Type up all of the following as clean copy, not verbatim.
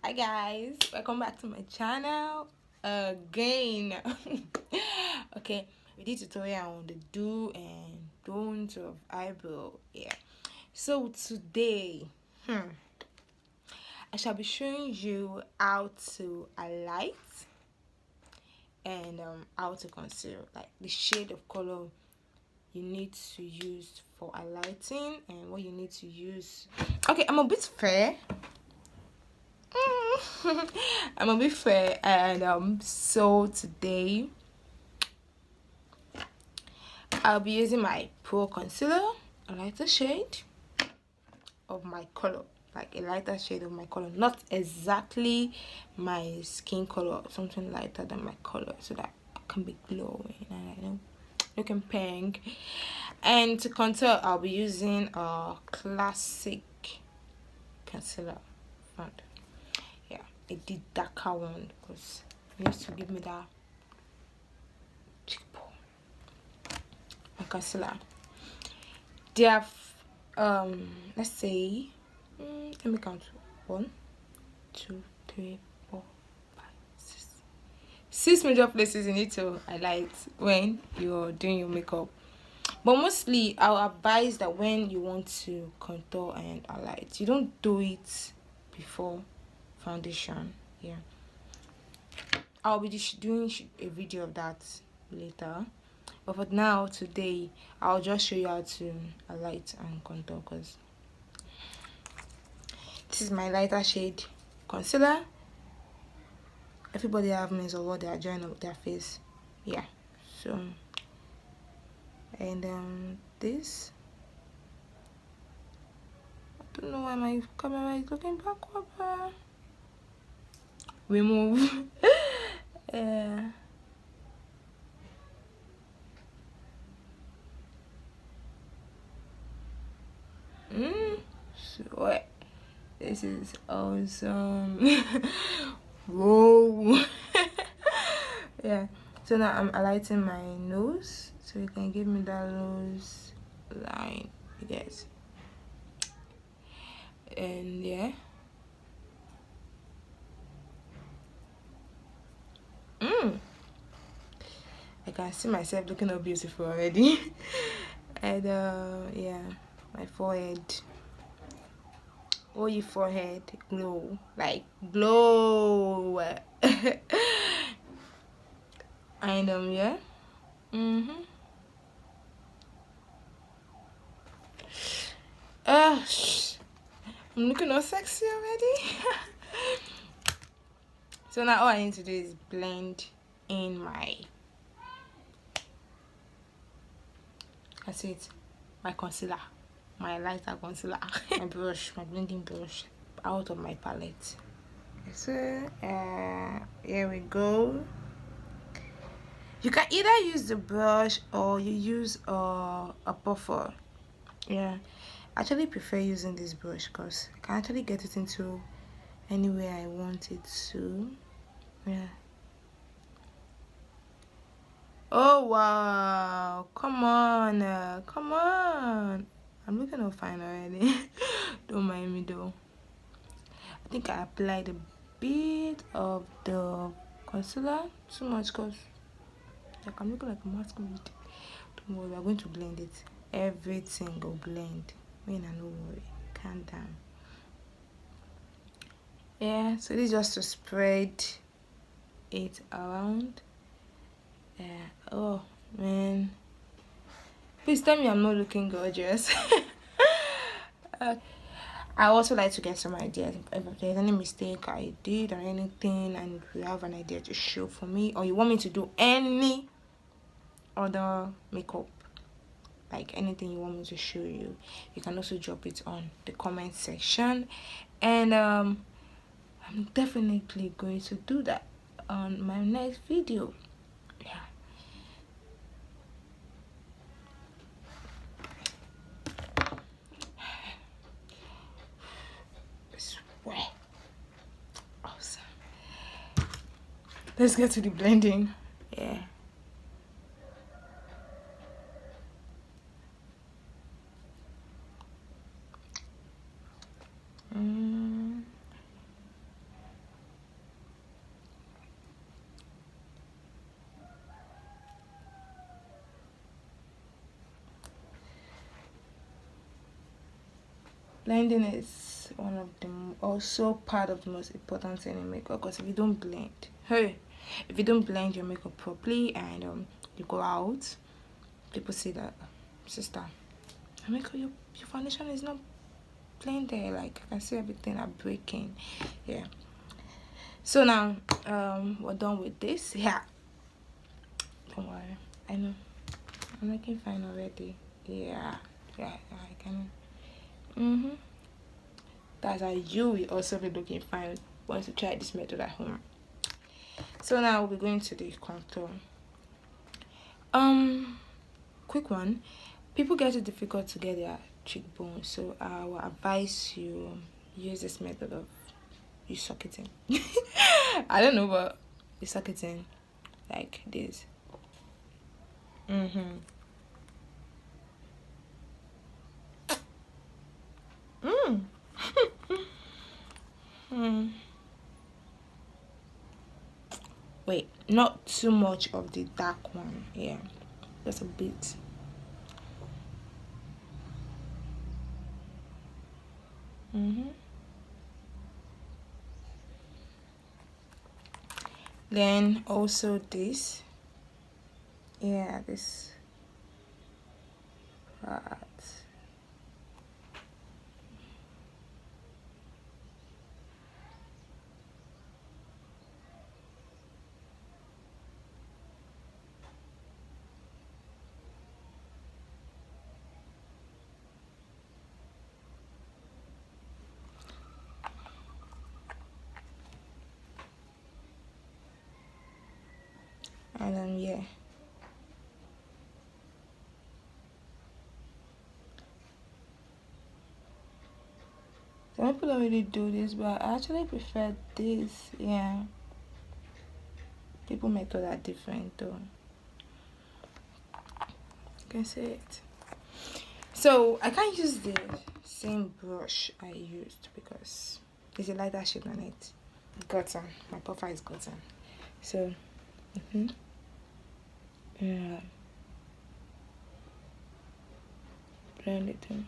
Hi guys, welcome back to my channel again. Okay, we did tutorial on the do and don't of eyebrow. Yeah, so today I shall be showing you how to highlight and how to conceal, like the shade of color you need to use for highlighting and what you need to use. Okay, I'm a bit fair. I'm a bit fair, and so today I'll be using my Pro Concealer, a lighter shade of my color, like a lighter shade of my color, not exactly my skin color, something lighter than my color, so that I can be glowing and I know looking pink. And to contour, I'll be using a classic concealer front. Yeah, a deep darker one because it needs to give me that cheekbone. My concealer. There are let's say let me count. 1, 2, 3, 4, 5, 6 major places you need to highlight when you're doing your makeup. But mostly I'll advise that when you want to contour and highlight, you don't do it before foundation. Yeah, I'll be doing a video of that later, but for now, today I'll just show you how to highlight and contour, because this is my lighter shade concealer. Everybody have names of what they are doing with their face. Yeah, so and this, I don't know why my camera is looking backward. We move. Yeah. Sweat. This is awesome. Whoa. Yeah, so now I'm highlighting my nose, so you can give me that nose line, you guys. And yeah, I can see myself looking all beautiful already. And yeah, my forehead. Oh, your forehead glow, like glow. And yeah. I'm looking all sexy already. So now all I need to do is blend in my, that's it, my concealer, my lighter concealer. My brush, my blending brush, out of my palette. So here we go. You can either use the brush or you use a puffer. Yeah, I actually prefer using this brush because I can actually get it into anywhere I want it to. Yeah. Oh wow, come on, come on. I'm looking all fine already. Don't mind me though. I think I applied a bit of the concealer, too much, because like I'm looking like a masquerade. Don't worry, we're going to blend it. Everything will blend. When I no worry, calm down. Yeah, so this is just to spread it around. Yeah. Oh man, please tell me I'm not looking gorgeous. I also like to get some ideas. If there's any mistake I did or anything, and if you have an idea to show for me, or you want me to do any other makeup, like anything you want me to show you, you can also drop it on the comment section. And I'm definitely going to do that on my next video. Yeah. Sweat. Awesome. Let's get to the blending. Yeah. Blending is one of the also part of the most important thing in makeup, because if you don't blend, hey, if you don't blend your makeup properly and you go out, people see that, sister, your makeup, your foundation is not blended. Like I can see everything are breaking. Yeah. So now we're done with this. Yeah. Don't worry. I know. I'm looking fine already. Yeah. Yeah. I can. That's how you will also be looking fine once you try this method at home. So now we'll be going to the contour. Quick one. People get it difficult to get their cheekbones, so I will advise you use this method of you suck it in. I don't know, but you suck it in like this. Mm. Wait, not too much of the dark one. Yeah, just a bit. Then also this. Yeah, this part. And then yeah. Some people don't really do this, but I actually prefer this. Yeah. People method are different though. You can see it. So I can't use the same brush I used because there's a lighter shade on it. Gotten. My profile is gotten. So yeah. Blend it in.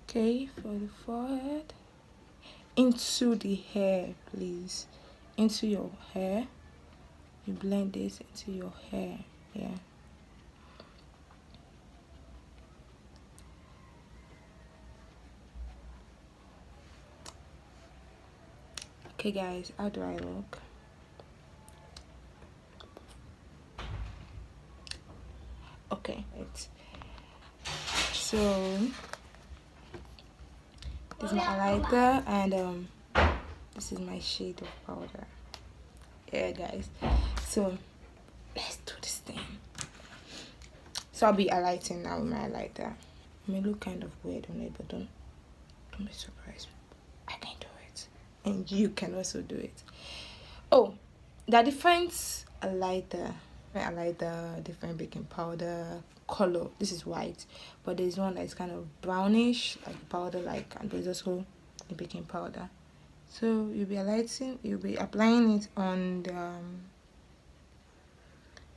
Okay, for the forehead. Into the hair, please. Into your hair. You blend this into your hair. Yeah. Okay guys, how do I look? Okay, it's so this is my highlighter and this is my shade of powder. Yeah guys, so let's do this thing. So I'll be highlighting now with my highlighter. It may look kind of weird on it, but don't be surprised. I can do it, and you can also do it. Oh, there are different highlighter, different baking powder color. This is white, but there's one that's kind of brownish, like powder, like, and there's also the baking powder. So you'll be applying it on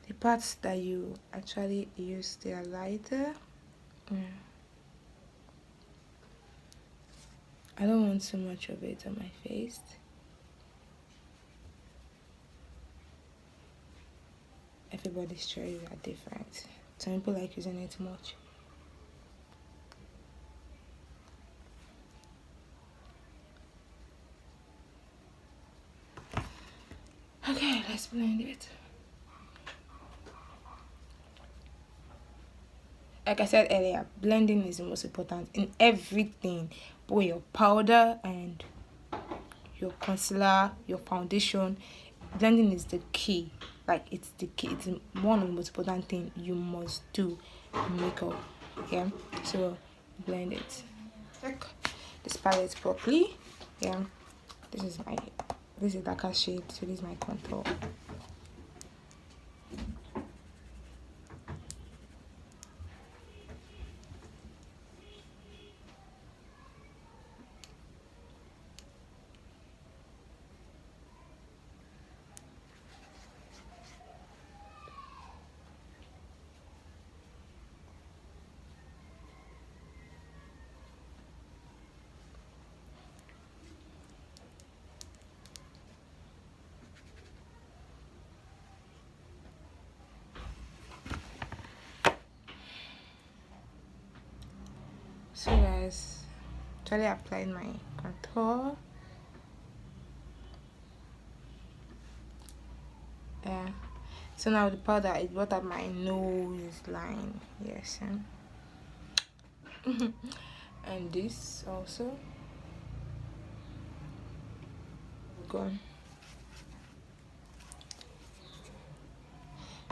the parts that you actually use the highlighter. I don't want too much of it on my face. Everybody's choices are different. Some people like using it much. Okay, let's blend it. Like I said earlier, blending is the most important in everything. Both your powder and your concealer, your foundation. Blending is the key. Like it's the key. It's one of the most important thing you must do in makeup. Yeah. So blend it. Check this palette properly. Yeah. This is darker shade. So this is my contour. So guys, actually applied my contour. Yeah. So now the powder, it brought up my nose line. Yes. And this also. Go.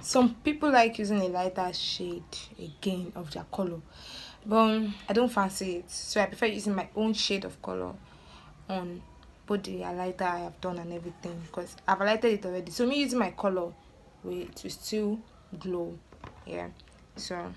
Some people like using a lighter shade again of their color, but I don't fancy it, so I prefer using my own shade of color on both the highlighter I have done and everything, because I've highlighted it already. So me using my color to still glow. Yeah. So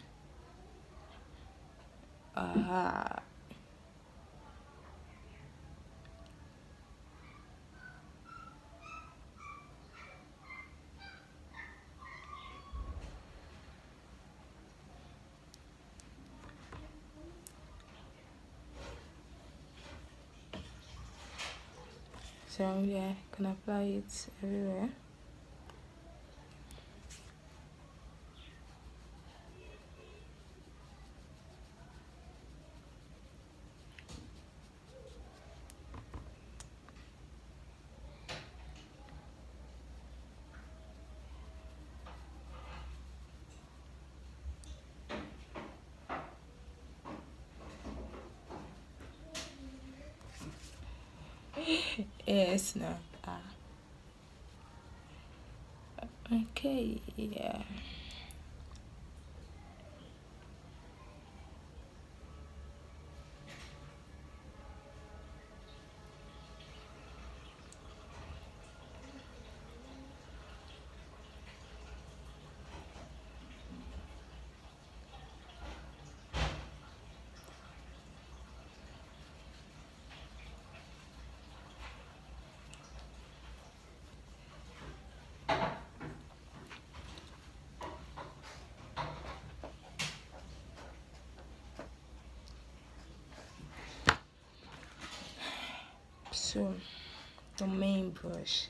yeah, can apply it everywhere. Yes, no. Okay, yeah. So the main brush.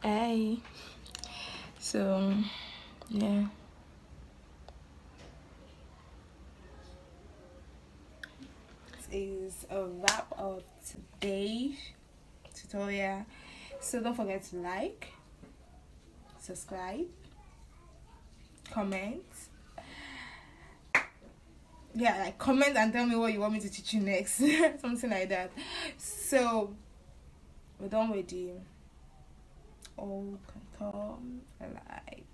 Hey. So yeah. This is a wrap of today's tutorial. So don't forget to like, subscribe, comment. Yeah, like comment and tell me what you want me to teach you next. Something like that. So we're done with the old contour. Like